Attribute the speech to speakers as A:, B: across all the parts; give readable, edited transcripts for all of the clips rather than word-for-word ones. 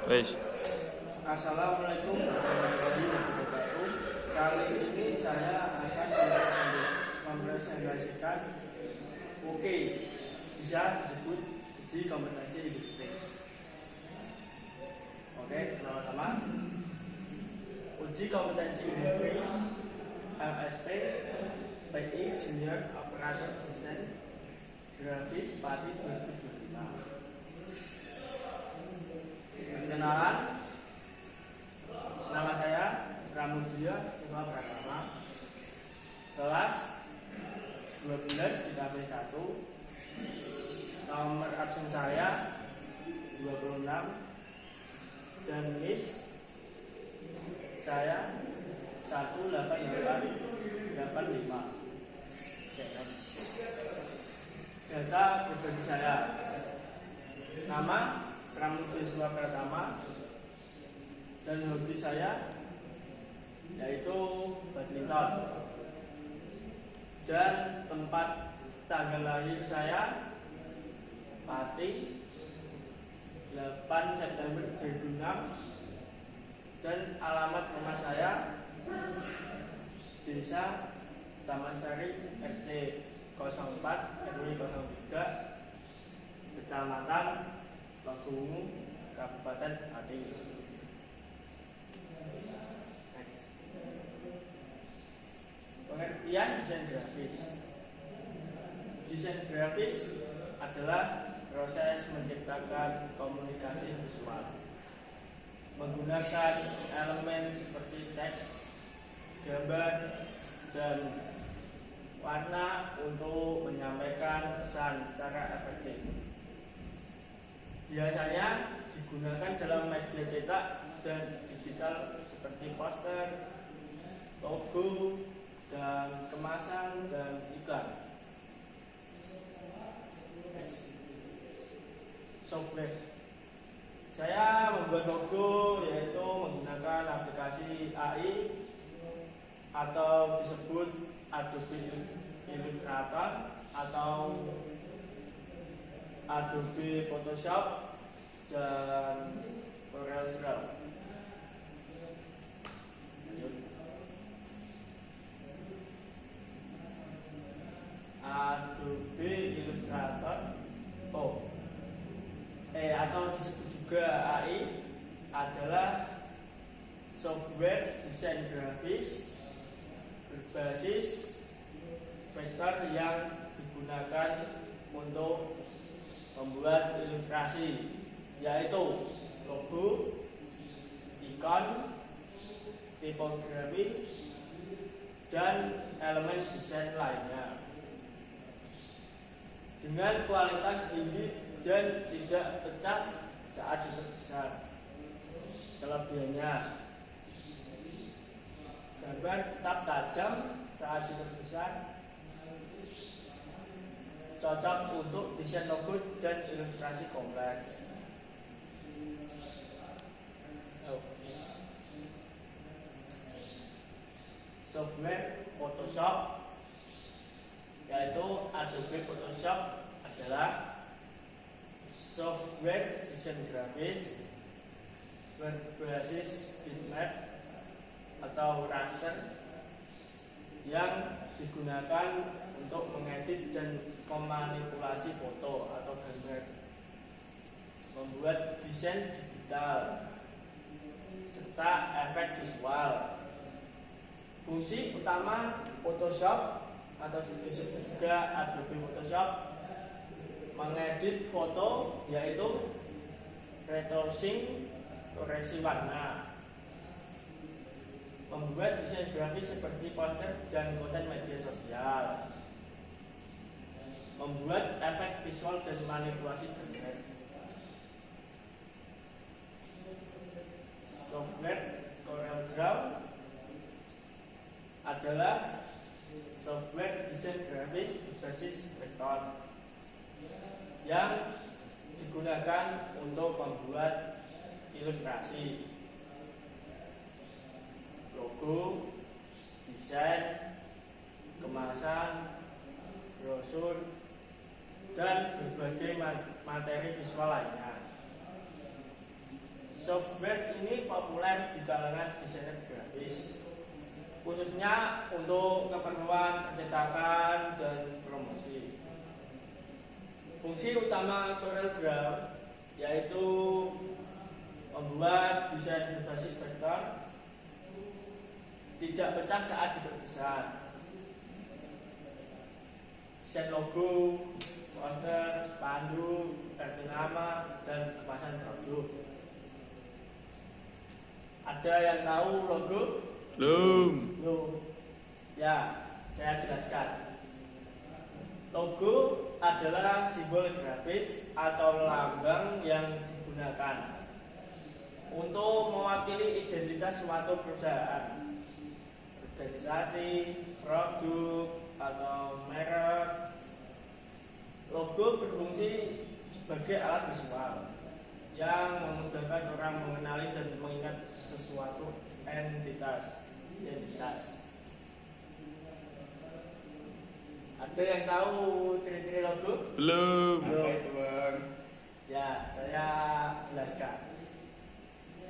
A: Wes.
B: Assalamualaikum warahmatullahi wabarakatuh. Kali ini saya akan mempresentasikan bisa disebut uji kompetensi linguistik. Pertama, uji kompetensi linguistik LSP PI Junior Operator Desain Grafis Pati 2025. Perkenalan, nama saya Ramudjaya Siva Pratama, kelas 12 di KP1, nomor absen saya 26 dan NIS saya 18885. Data pribadi saya: nama Ramudjaya Siva Pratama, dan hobi saya yaitu badminton, dan tempat tanggal lahir saya Pati 8 September 2006, dan alamat rumah saya Desa Taman Sari RT 04 RW 03 Kecamatan Logungu, Kabupaten Pati. Pengertian desain grafis. Desain grafis adalah proses menciptakan komunikasi visual menggunakan elemen seperti teks, gambar, dan warna untuk menyampaikan pesan secara efektif. Biasanya digunakan dalam media cetak dan digital seperti poster, logo, dan kemasan dan iklan. Software. Saya membuat logo yaitu menggunakan aplikasi AI atau disebut Adobe Illustrator atau Adobe Photoshop dan Corel Draw. Adobe Illustrator atau disebut juga AI adalah software desain grafis berbasis vektor yang digunakan untuk membuat ilustrasi, yaitu logo, ikon, tipografi, dan elemen desain lainnya dengan kualitas tinggi dan tidak pecah saat diperbesar. Kelebihannya: gambar tetap tajam saat diperbesar, cocok untuk desain logo dan ilustrasi kompleks. Software Photoshop, yaitu Adobe Photoshop, adalah software desain grafis berbasis bitmap atau raster yang digunakan untuk mengedit dan memanipulasi foto atau gambar, membuat desain digital, serta efek visual. Fungsi utama Photoshop atau disebut juga Adobe Photoshop mengedit foto, yaitu retouching, koreksi warna, membuat desain grafis seperti poster dan konten media sosial, membuat efek visual dan manipulasi gambar. Software Corel Draw adalah software desain grafis berbasis vektor yang digunakan untuk membuat ilustrasi, logo, desain, kemasan, brosur, dan berbagai materi visual lainnya. Software ini populer di kalangan desainer grafis, khususnya untuk keperluan percetakan dan promosi. Fungsi utama CorelDRAW yaitu membuat desain berbasis vektor tidak pecah saat diperbesar, desain logo, poster, spanduk, kartu nama, dan kemasan produk. Ada yang tahu logo? Belum. Ya, saya jelaskan. Logo adalah simbol grafis atau lambang yang digunakan untuk mewakili identitas suatu perusahaan, organisasi, produk, atau merek. Logo berfungsi sebagai alat visual yang memudahkan orang mengenali dan mengingat sesuatu identitas. Ada yang tahu ciri-ciri logo?
A: Belum.
C: Apa itu, Bang?
B: Ya, saya jelaskan.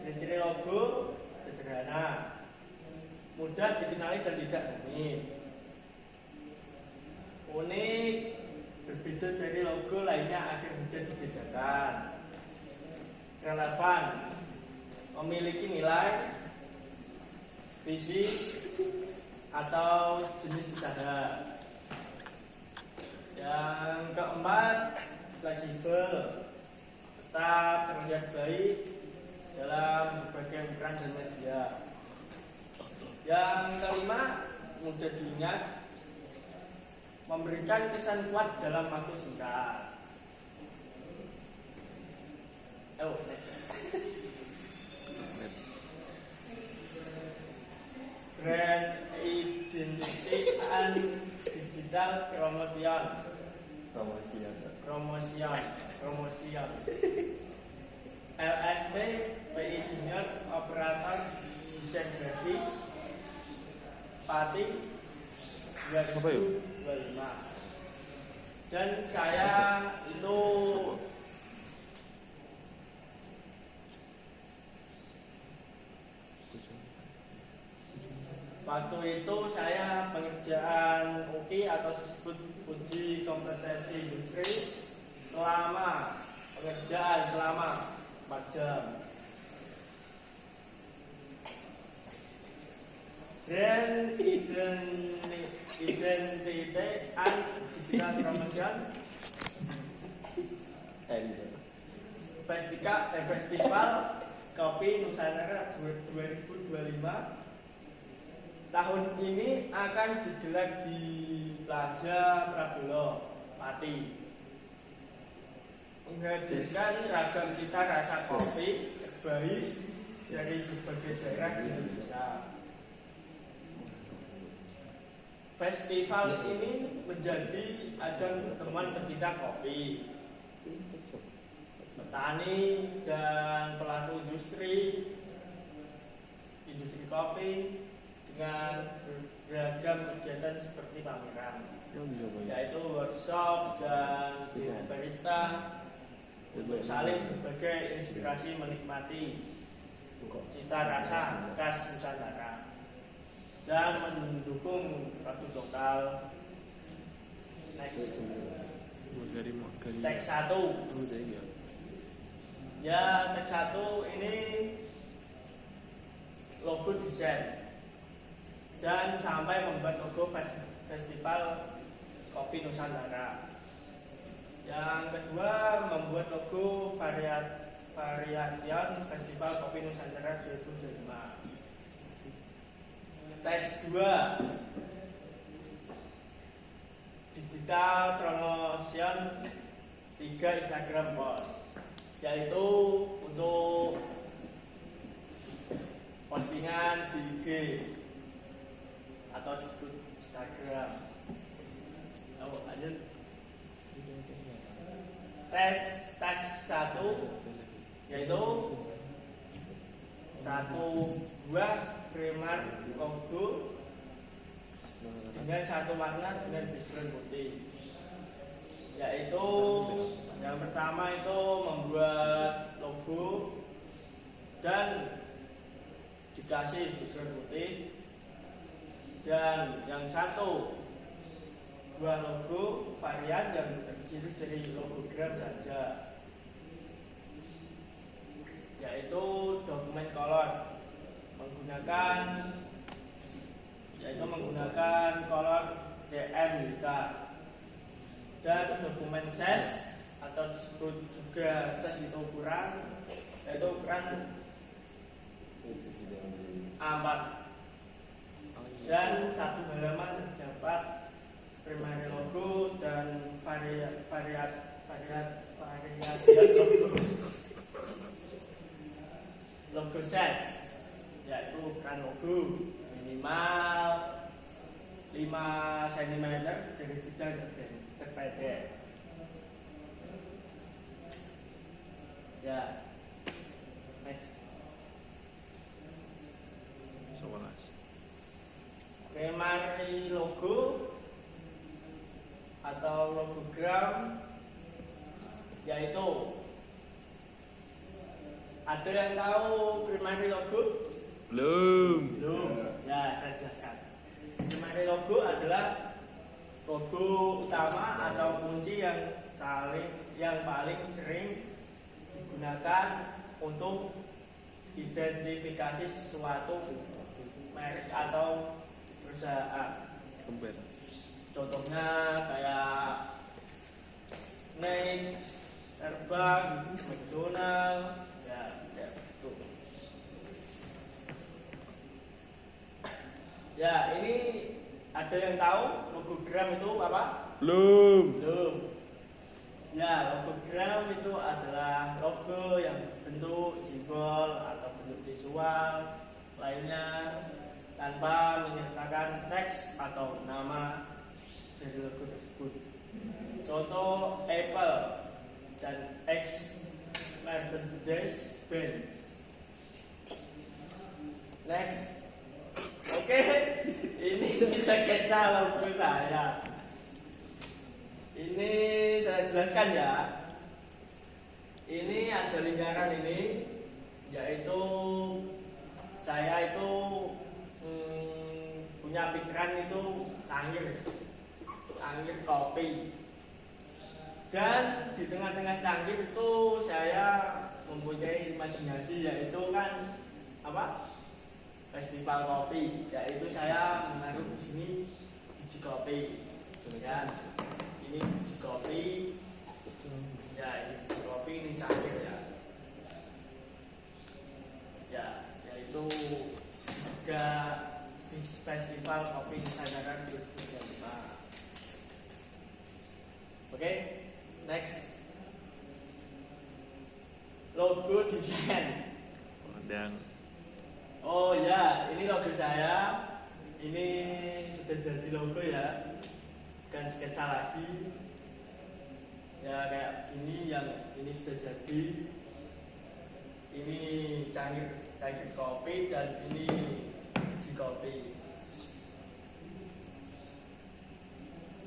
B: Ciri-ciri logo sederhana, mudah dikenali dan tidak rumit. Unik, berbeda dari logo lainnya agar mudah dibedakan. Relevan, memiliki nilai, visi, atau jenis usaha. Yang keempat, fleksibel, tetap terlihat baik dalam berbagai ukuran dan media. Yang kelima, mudah diingat, memberikan kesan kuat dalam waktu singkat. Brand Identity and Digital Promotion LSP PI Junior Operator Desain Grafis Pati 2025. Dan saya itu waktu itu saya pengerjaan UKI atau disebut uji kompetensi industri selama 4 jam. Brand Identity and Digital Promotion Festival Kopi Nusantara 2025 tahun ini akan digelar di Plaza Prabolo Pati, menghadirkan ragam cita rasa kopi terbaik dari berbagai daerah di Indonesia. Festival ini menjadi ajang pertemuan pecinta kopi, petani dan pelaku industri kopi dengan beragam kegiatan seperti pameran, yaitu workshop dan barista untuk saling berbagai inspirasi menikmati cita rasa khas Nusantara dan mendukung produk lokal. Teks 1. Ya, teks 1 ini logo desain dan sampai membuat logo Festival Kopi Nusantara. Yang kedua, membuat logo variation Festival Kopi Nusantara 2025. Teks 2, digital promotion 3 Instagram post, yaitu untuk postingan di IG atau disebut Instagram. Lanjut. Teks 1 yaitu 1 buah primer logo dengan 1 warna dengan background putih. Yaitu yang pertama itu membuat logo dan dikasih background putih. Dan yang satu dua logo varian yang terdiri dari logogram saja, yaitu dokumen color menggunakan color CMYK, dan dokumen size atau disebut juga size itu ukuran, yaitu ukuran A4, dan satu halaman terdapat primary logo dan logo size, yaitu ukuran logo minimal 5 cm dari bidang terpendek. Ya, next. Primary logo atau logogram, yaitu ada yang tahu primary logo?
A: Belum.
B: Ya, saya jelaskan. Primary logo adalah logo utama atau kunci yang paling sering digunakan untuk identifikasi suatu merek atau perusahaan. Contohnya kayak Nike, Starbucks, McDonald, ya itu. Ya, ini ada yang tahu logogram itu apa?
A: Belum.
B: Ya, logogram itu adalah logo yang bentuk simbol atau bentuk visual lainnya tanpa menyertakan teks atau nama dari logo tersebut. Contoh Apple dan X Mercedes-Benz. Next. Oke, ini sketsa logo saya. Ini saya jelaskan ya. Ini ada lingkaran ini, yaitu saya itu punya pikiran itu cangkir kopi. Dan di tengah-tengah cangkir itu saya mempunyai imajinasi, yaitu kan apa? Festival kopi, yaitu saya menaruh di sini biji kopi, ya. Ini biji kopi, ya ini biji kopi, ini cangkir ya. Ya, yaitu juga Festival Kopi Nusantara 2025. Oke, next. Logo desain. Oh ya, ini logo saya. Ini sudah jadi logo ya, bukan sketsa lagi. Ya kayak ini, yang ini sudah jadi. Ini cangkir kopi dan ini biji kopi.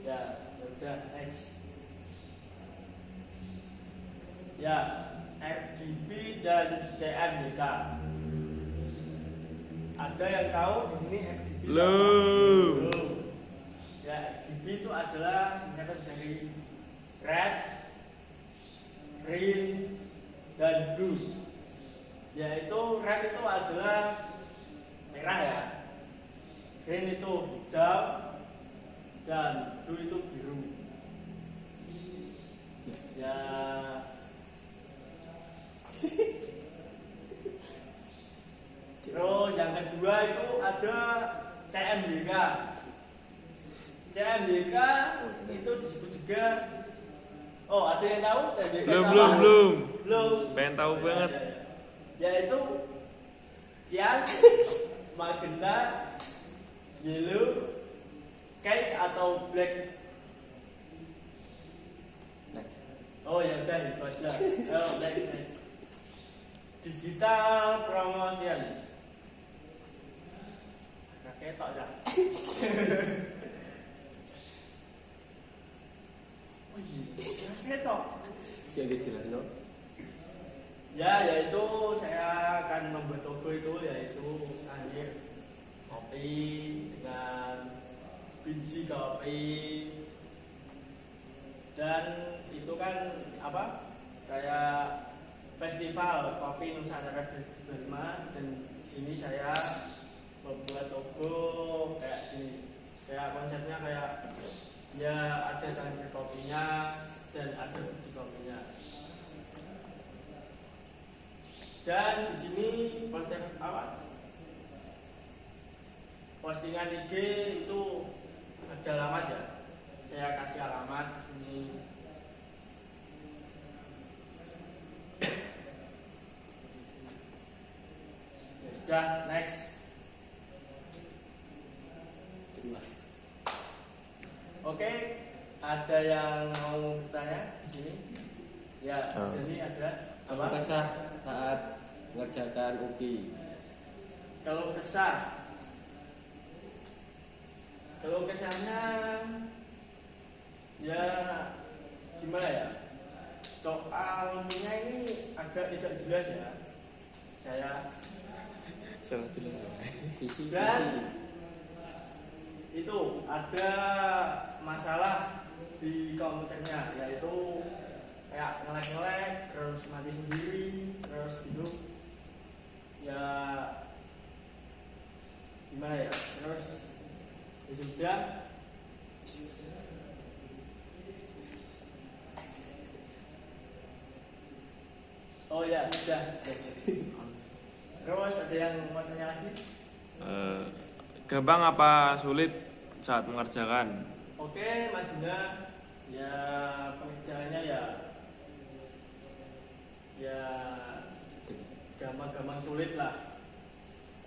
B: Ya, udah next. Ya, RGB dan CMYK. Ada yang tahu di sini RGB?
A: Belum.
B: Ya, RGB itu adalah singkatan dari red, green, dan blue. Yaitu red itu adalah merah ya, green itu hijau, dan blue itu biru. Ya. Terus yang kedua itu ada CMYK. CMYK itu disebut juga. Oh, ada yang tahu CMYK? Belum.
A: Pengen tahu banget.
B: Yaitu cyan, magenta, yellow, white atau black. Oh ya udah itu aja. Oh, black. Digital promotion. Ketok dah. Oh iya, ketok.
C: Yang dijelaskan.
B: Ya, yaitu saya akan kopi. Dan itu kan apa? Kayak festival kopi Nusantara 2025 dan di sini saya membuat logo kayak gini. Kayak konsepnya kayak ya ada tangki kopinya dan ada biji kopinya. Dan di sini posting apa? Postingan IG itu ada alamat ya. Saya kasih alamat di sini. Ya sudah, next. Oke, ada yang mau bertanya di sini? Ya, jadi ada
C: Apa kesah saat mengerjakan UPI?
B: Kalau kesannya ya gimana ya? Soal ininya ini agak tidak jelas ya. Saya
A: Salah jelas.
C: Visi.
B: dan itu ada masalah di komputernya, yaitu kayak ngelek-ngelek terus mati sendiri terus gitu ya, gimana ya, terus ya sudah. Oh ya sudah. Terus ada yang mau tanya lagi?
A: Gampang apa sulit saat mengerjakan?
B: Oke, Mas Juna, ya pengerjaannya ya gampang-gampang sulit lah.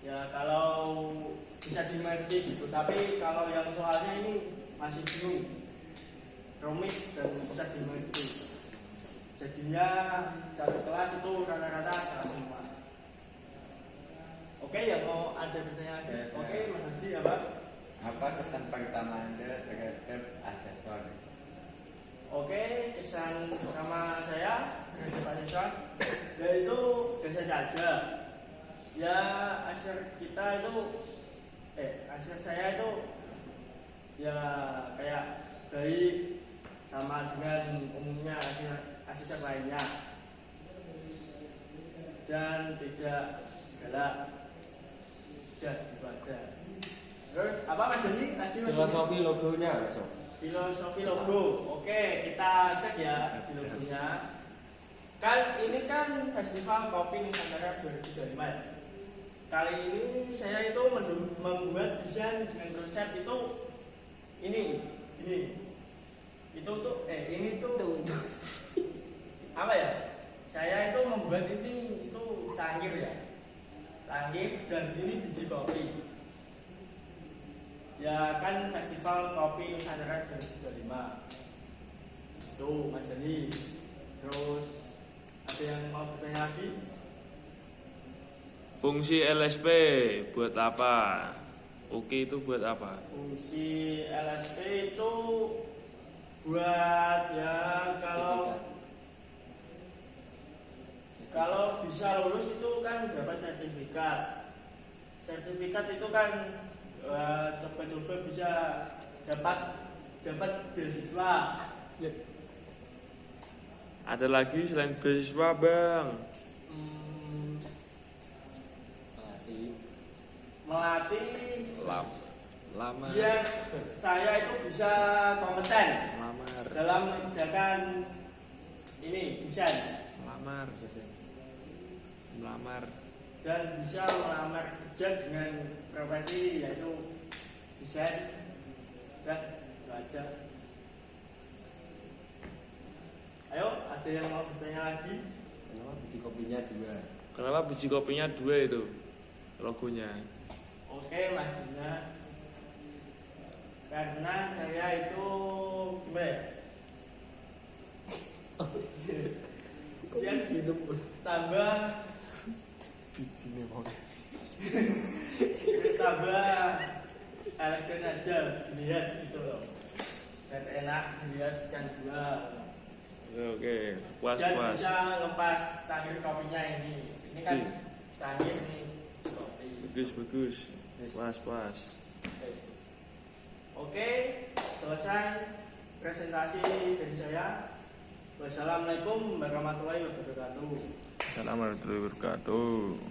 B: Ya kalau bisa dimengerti gitu, tapi kalau yang soalnya ini masih bingung, rumit dan susah dimengerti. Jadinya satu kelas itu rata-rata salah semua. Oke, ya mau ada pertanyaan lagi? Oke, Mas Haji apa?
C: Apa kesan pertama Anda terhadap asesor?
B: Oke, kesan pertama saya terhadap asesor yaitu biasa saja. Ya asesor kita itu, asesor saya itu ya kayak baik sama dengan umumnya asesor lainnya dan tidak galak. Udah gitu aja. Terus apa Mas Doni?
C: Filosofi logonya, Mas.
B: Filosofi logo. Oke, kita cek ya di logonya. Kan ini kan Festival Kopi Nusantara 2025 ya. Kali ini saya itu membuat desain dengan konsep itu ini. Itu tuh ini tuh apa ya? Saya itu membuat ini itu cangkir ya. Cangkir dan ini biji kopi. Ya kan Festival Kopi Nusantara 2025. Tuh Mas Dani. Terus ada yang mau bertanya lagi?
A: Fungsi LSP buat apa? Oke, itu buat apa?
B: Fungsi LSP itu buat ya kalau bisa lulus itu kan dapat sertifikat. Sertifikat itu kan coba-coba bisa dapat beasiswa.
A: Ada lagi selain beasiswa, Bang?
B: Melatih
A: Lama.
B: biar saya itu bisa kompeten
A: Lamar.
B: dalam mengerjakan ini desain
A: Melamar.
B: dan bisa melamar kerja dengan profesi yaitu desain. Udah, itu aja. Ayo, ada yang mau bertanya lagi?
C: Kenapa biji kopinya 2?
A: Kenapa biji kopinya 2 itu logonya?
B: Oke, Mas Juna. Karena saya itu gimana ya? Yang tambah
A: Bijinya mau.
B: tambah elegan aja dilihat gitu loh. Dan enak dilihat kan dua.
A: Oke, puas.
B: Dan bisa ngepas cangkir kopinya ini. Ini kan cangkir nih kopi.
A: Bagus. Puas.
B: Oke, selesai presentasi dari saya. Wassalamualaikum warahmatullahi wabarakatuh.
A: Assalamualaikum warahmatullahi wabarakatuh.